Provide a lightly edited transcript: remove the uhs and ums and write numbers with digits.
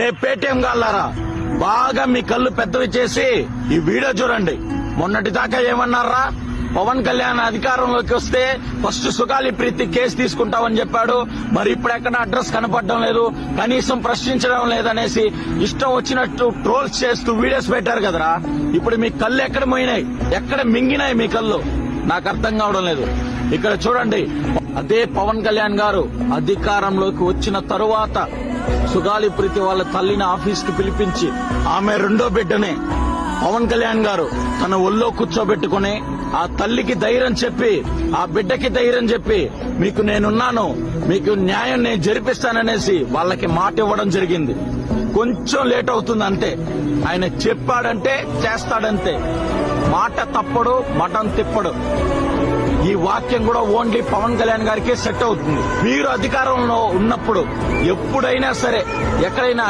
రేపు పేటీఎం గాళ్ళారా బాగా మీ కళ్ళు పెద్దవి చేసి ఈ వీడియో చూడండి. మొన్నటి దాకా ఏమన్నారా, పవన్ కళ్యాణ్ అధికారంలోకి వస్తే ఫస్ట్ సుగాలి ప్రీతి కేసు తీసుకుంటామని చెప్పాడు. మరి ఇప్పుడు ఎక్కడ అడ్రస్ కనపడడం లేదు, కనీసం ప్రశ్నించడం లేదనేసి ఇష్టం వచ్చినట్టు ట్రోల్స్ చేస్తూ వీడియోస్ పెట్టారు కదరా. ఇప్పుడు మీ కళ్ళు ఎక్కడ పోయినాయి, ఎక్కడ మింగినాయి మీ కళ్ళు, నాకు అర్థం కావడం లేదు. ఇక్కడ చూడండి, అదే పవన్ కళ్యాణ్ గారు అధికారంలోకి వచ్చిన తరువాత సుగాలి ప్రీతి వాళ్ళ తల్లిని ఆఫీస్ కి పిలిపించి ఆమె రెండో బిడ్డని పవన్ కళ్యాణ్ గారు తన ఒళ్ళో కూర్చోబెట్టుకుని ఆ తల్లికి ధైర్యం చెప్పి, ఆ బిడ్డకి ధైర్యం చెప్పి, మీకు నేనున్నాను, మీకు న్యాయం నేను జరిపిస్తాననేసి వాళ్ళకి మాట ఇవ్వడం జరిగింది. కొంచెం లేట్ అవుతుంది అంతే. ఆయన చెప్పాడంటే చేస్తాడంతే. మాట తప్పడు, మటం తిప్పడు. ఈ వాక్యం కూడా ఓన్లీ పవన్ కళ్యాణ్ గారికే సెట్ అవుతుంది. మీరు అధికారంలో ఉన్నప్పుడు ఎప్పుడైనా సరే, ఎక్కడైనా